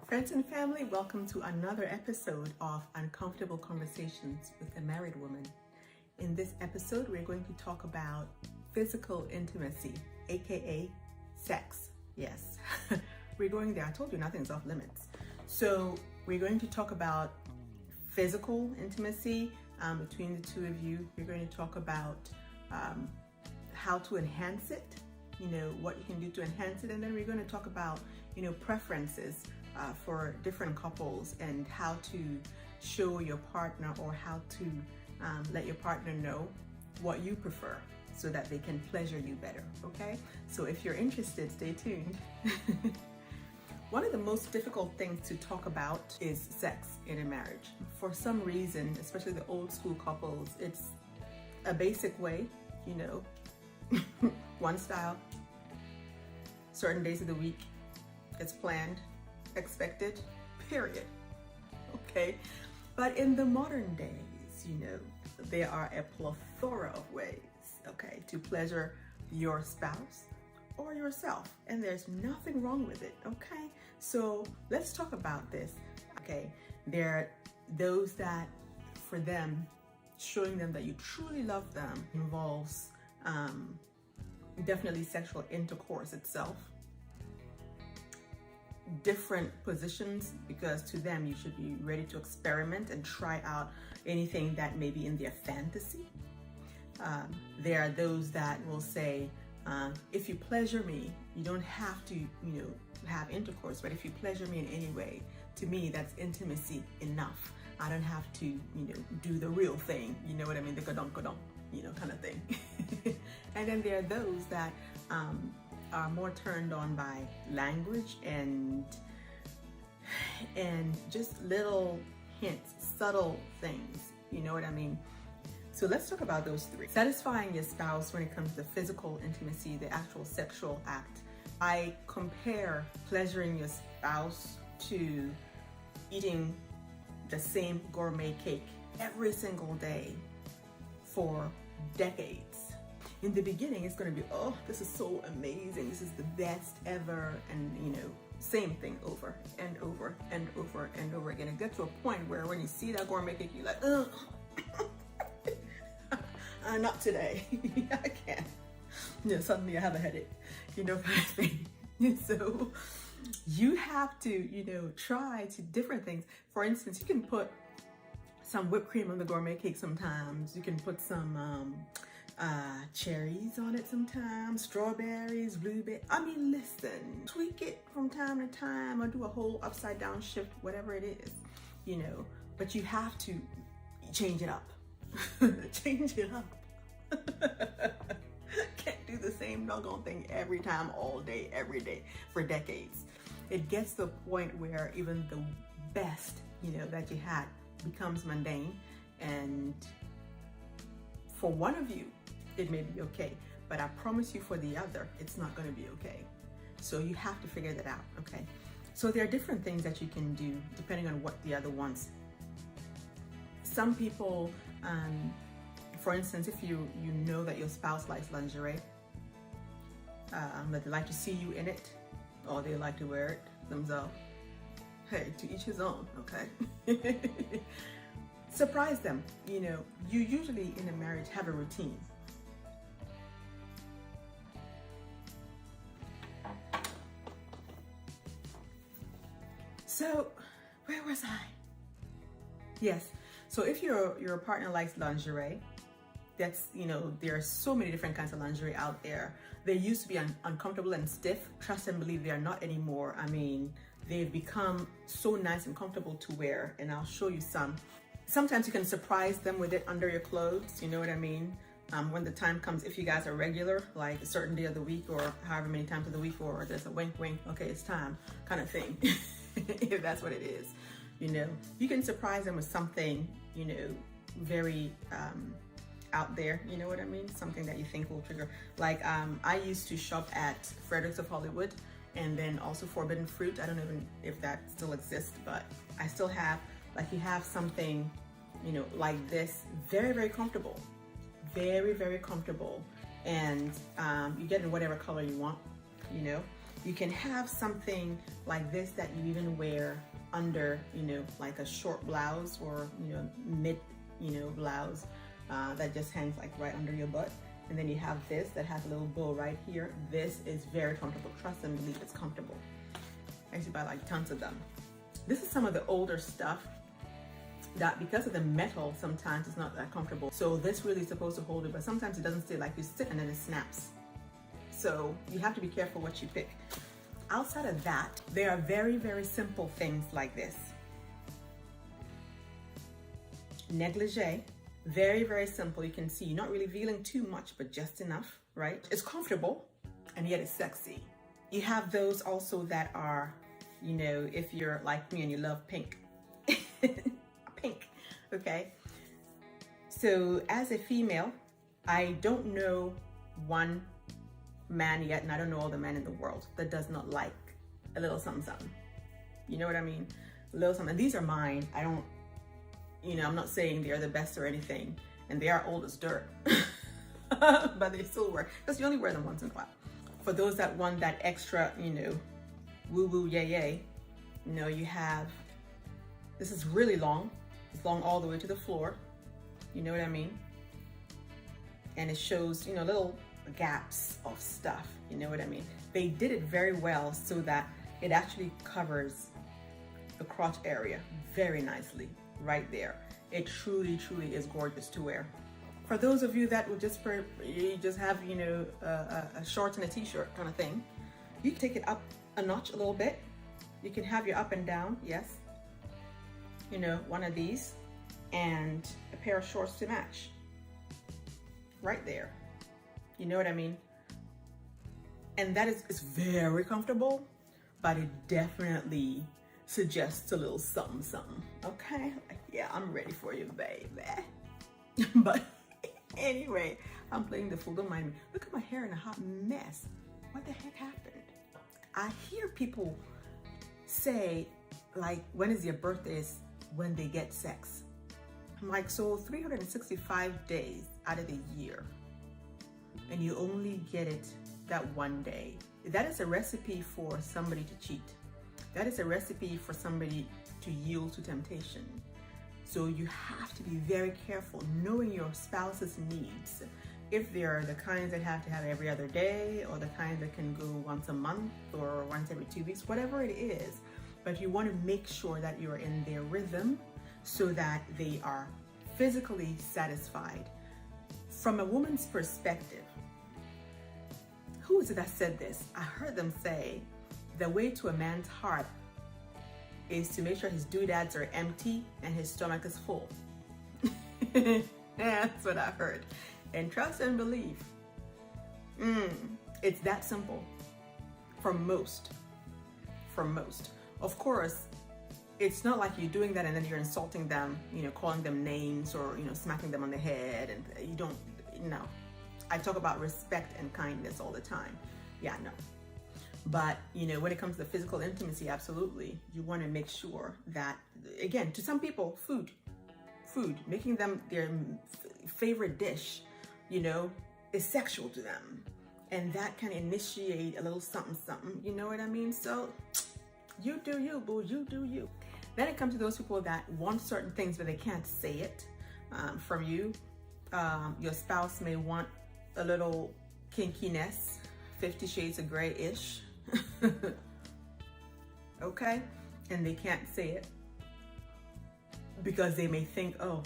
Friends and family, welcome to another episode of Uncomfortable Conversations with a Married Woman. In this episode, we're going to talk about physical intimacy, aka sex. Yes, we're going there. I told you nothing's off limits. So we're going to talk about physical intimacy between the two of you. We're going to talk about how to enhance it, what you can do to enhance it. And then we're going to talk about, preferences for different couples and how to show your partner or how to let your partner know what you prefer so that they can pleasure you better, okay? So if you're interested, stay tuned. One of the most difficult things to talk about is sex in a marriage. For some reason, especially the old school couples, it's a basic way, one style, certain days of the week, it's planned, expected, period. Okay, but in the modern days, there are a plethora of ways, okay, to pleasure your spouse or yourself, and there's nothing wrong with it, okay? So let's talk about this, okay? There are those that, for them, showing them that you truly love them involves definitely sexual intercourse itself. Different positions, because to them you should be ready to experiment and try out anything that may be in their fantasy. There are those that will say, if you pleasure me, you don't have to, have intercourse, but if you pleasure me in any way, to me that's intimacy enough. I don't have to, do the real thing, you know what I mean, the gadonk, kind of thing. And then there are those that are more turned on by language and just little hints, subtle things, you know what I mean? So let's talk about those three. Satisfying your spouse when it comes to physical intimacy, the actual sexual act. I compare pleasuring your spouse to eating the same gourmet cake every single day for decades. In the beginning, it's going to be, oh, this is so amazing. This is the best ever. And, same thing over and over and over and over again. It gets to a point where when you see that gourmet cake, you're like, oh, not today. I can't. Suddenly I have a headache, kind of thing. So you have to, try to different things. For instance, you can put some whipped cream on the gourmet cake sometimes. You can put some cherries on it sometimes, strawberries, blueberries. I mean, listen, tweak it from time to time or do a whole upside down shift, whatever it is, but you have to change it up. Change it up. Can't do the same doggone thing every time, all day, every day, for decades. It gets to the point where even the best, that you had becomes mundane, and for one of you, it may be okay, but I promise you for the other, it's not going to be okay. So you have to figure that out, okay? So there are different things that you can do depending on what the other wants. Some people, for instance, if you know that your spouse likes lingerie, that they like to see you in it, or they like to wear it themselves, hey, to each his own, okay? Surprise them. You usually in a marriage have a routine. So, where was I? Yes. So if your partner likes lingerie, that's, there are so many different kinds of lingerie out there. They used to be uncomfortable and stiff. Trust and believe they are not anymore. I mean, they've become so nice and comfortable to wear, and I'll show you some. Sometimes you can surprise them with it under your clothes, you know what I mean? When the time comes, if you guys are regular, like a certain day of the week or however many times of the week, or there's a wink, wink, okay, it's time kind of thing, if that's what it is. You can surprise them with something, very out there, you know what I mean? Something that you think will trigger. Like, I used to shop at Fredericks of Hollywood, and then also Forbidden Fruit. I don't even if that still exists, but I still have, like, you have something, like this, very, very comfortable, very, very comfortable. And you get in whatever color you want, You can have something like this that you even wear under, like a short blouse or, mid, blouse that just hangs like right under your butt. And then you have this that has a little bow right here. This is very comfortable. Trust and believe it's comfortable. I used to buy like tons of them. This is some of the older stuff that because of the metal, sometimes it's not that comfortable. So this really is supposed to hold it, but sometimes it doesn't stay like you sit and then it snaps. So you have to be careful what you pick. Outside of that, there are very, very simple things like this. Negligee, very, very simple. You can see you're not revealing too much, but just enough, right? It's comfortable and yet it's sexy. You have those also that are, if you're like me and you love pink. Pink, okay? So as a female, I don't know one man yet, and I don't know all the men in the world that does not like a little something something. You know what I mean? A little something. These are mine. I don't, I'm not saying they're the best or anything, and they are old as dirt, but they still work because you only wear them once in a while. For those that want that extra, woo woo yay yay, you have, this is really long. It's long all the way to the floor. You know what I mean? And it shows, little gaps of stuff. You know what I mean? They did it very well so that it actually covers the crotch area very nicely right there. It truly, truly is gorgeous to wear. For those of you that would just have, a shorts and a t-shirt kind of thing, you can take it up a notch a little bit. You can have your up and down, yes. One of these and a pair of shorts to match right there. You know what I mean? And that is very comfortable, but it definitely suggests a little something, something. Okay? Yeah, I'm ready for you, baby. But anyway, I'm playing the fool. Don't mind me. Look at my hair in a hot mess. What the heck happened? I hear people say, like, when is your birthday? When they get sex. I'm like, so 365 days out of the year, and you only get it that one day. That is a recipe for somebody to cheat. That is a recipe for somebody to yield to temptation. So you have to be very careful knowing your spouse's needs. If they're the kinds that have to have every other day, or the kinds that can go once a month or once every 2 weeks, whatever it is. But you want to make sure that you're in their rhythm so that they are physically satisfied. From a woman's perspective, who is it that said this? I heard them say, the way to a man's heart is to make sure his doodads are empty and his stomach is full. That's what I heard. And trust and believe. It's that simple for most. For most. Of course, it's not like you're doing that and then you're insulting them, calling them names or, smacking them on the head, and you don't, I talk about respect and kindness all the time. Yeah, no. But, when it comes to physical intimacy, absolutely. You want to make sure that, again, to some people, food, making them their favorite dish, is sexual to them. And that can initiate a little something, something, you know what I mean? So you do you, boo, you do you. Then it comes to those people that want certain things, but they can't say it from you. Your spouse may want a little kinkiness, 50 Shades of Grey-ish. Okay? And they can't say it because they may think, oh,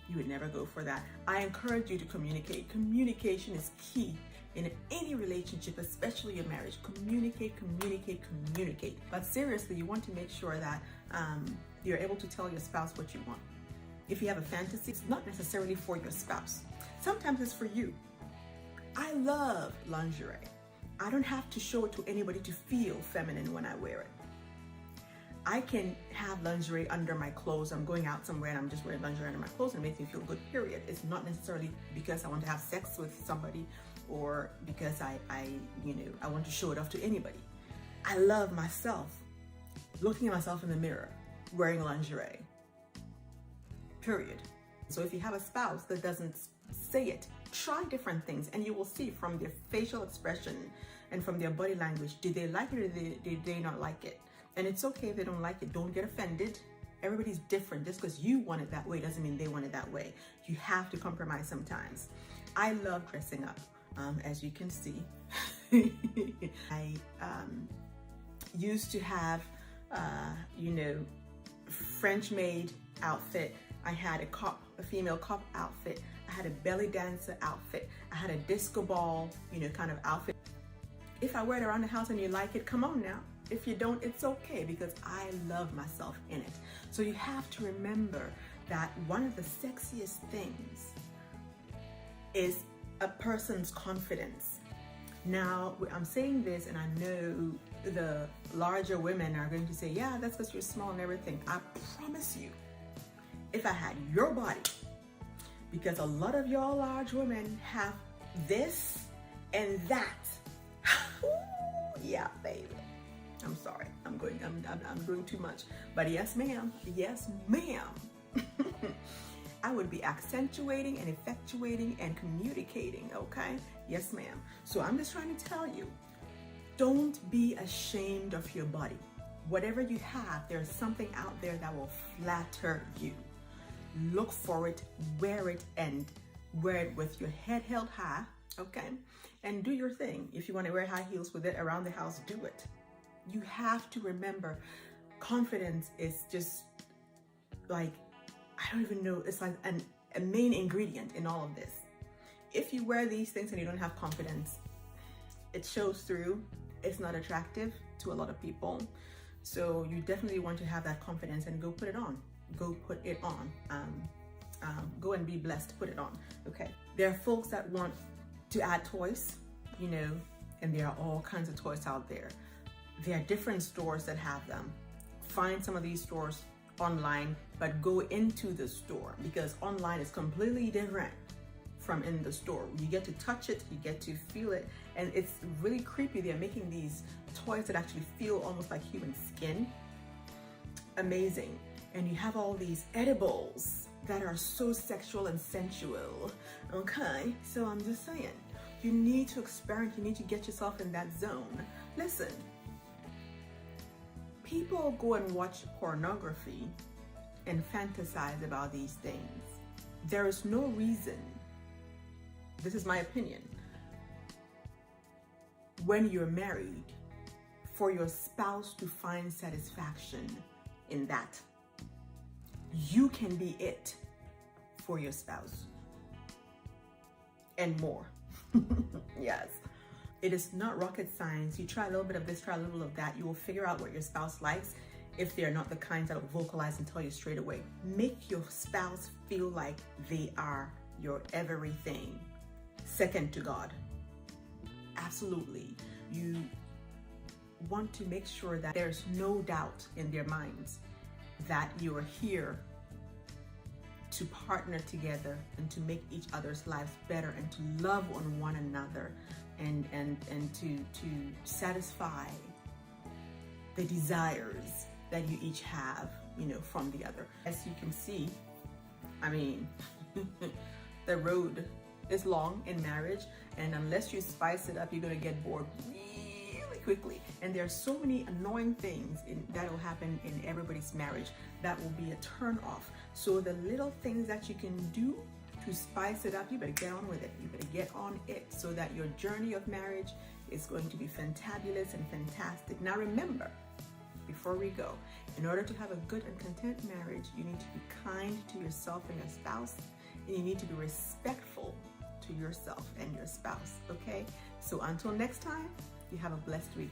you would never go for that. I encourage you to communicate. Communication is key in any relationship, especially a marriage. Communicate, communicate, communicate. But seriously, you want to make sure that you're able to tell your spouse what you want. If you have a fantasy, it's not necessarily for your spouse. Sometimes it's for you. I love lingerie. I don't have to show it to anybody to feel feminine when I wear it. I can have lingerie under my clothes. I'm going out somewhere and I'm just wearing lingerie under my clothes and it makes me feel good, period. It's not necessarily because I want to have sex with somebody or because I want to show it off to anybody. I love myself, looking at myself in the mirror, wearing lingerie, period. So if you have a spouse that doesn't say it, try different things and you will see from their facial expression and from their body language, did they like it or did they not like it? And it's okay if they don't like it. Don't get offended. Everybody's different. Just because you want it that way doesn't mean they want it that way. You have to compromise sometimes. I love dressing up, as you can see. I used to have, French maid outfit. I had a female cop outfit. I had a belly dancer outfit. I had a disco ball, kind of outfit. If I wear it around the house and you like it, come on now. If you don't, it's okay, because I love myself in it. So you have to remember that one of the sexiest things is a person's confidence. Now, I'm saying this, and I know the larger women are going to say, yeah, that's because you're small and everything. I promise you, if I had your body, because a lot of y'all large women have this and that. Yeah, baby. I'm sorry. I'm doing too much. But yes, ma'am. Yes, ma'am. I would be accentuating and effectuating and communicating, okay? Yes, ma'am. So I'm just trying to tell you, don't be ashamed of your body. Whatever you have, there's something out there that will flatter you. Look for it, and wear it with your head held high, okay? And do your thing. If you want to wear high heels with it around the house, do it. You have to remember, confidence is just like, I don't even know, it's like a main ingredient in all of this. If you wear these things and you don't have confidence, it shows through. It's not attractive to a lot of people. So you definitely want to have that confidence and go put it on. Go put it on. Go and be blessed, put it on, okay? There are folks that want to add toys, and there are all kinds of toys out there. There are different stores that have them. Find some of these stores online, but go into the store, because online is completely different from in the store. You get to touch it, you get to feel it, and it's really creepy. They're making these toys that actually feel almost like human skin. Amazing. And you have all these edibles that are so sexual and sensual, okay? So I'm just saying, you need to experiment, you need to get yourself in that zone. Listen, people go and watch pornography and fantasize about these things. There is no reason, this is my opinion, when you're married, for your spouse to find satisfaction in that. You can be it for your spouse and more. Yes. It is not rocket science. You try a little bit of this, try a little of that. You will figure out what your spouse likes if they're not the kinds that will vocalize and tell you straight away. Make your spouse feel like they are your everything, second to God. Absolutely. You want to make sure that there's no doubt in their minds that you are here to partner together and to make each other's lives better and to love on one another and to satisfy the desires that you each have, from the other. As you can see, I mean, the road is long in marriage, and unless you spice it up, you're gonna get bored really quickly. And there are so many annoying things that will happen in everybody's marriage that will be a turn off. So the little things that you can do to spice it up, you better get on with it. You better get on it so that your journey of marriage is going to be fantabulous and fantastic. Now remember, before we go, in order to have a good and content marriage, you need to be kind to yourself and your spouse, and you need to be respectful to yourself and your spouse, okay? So until next time, you have a blessed week.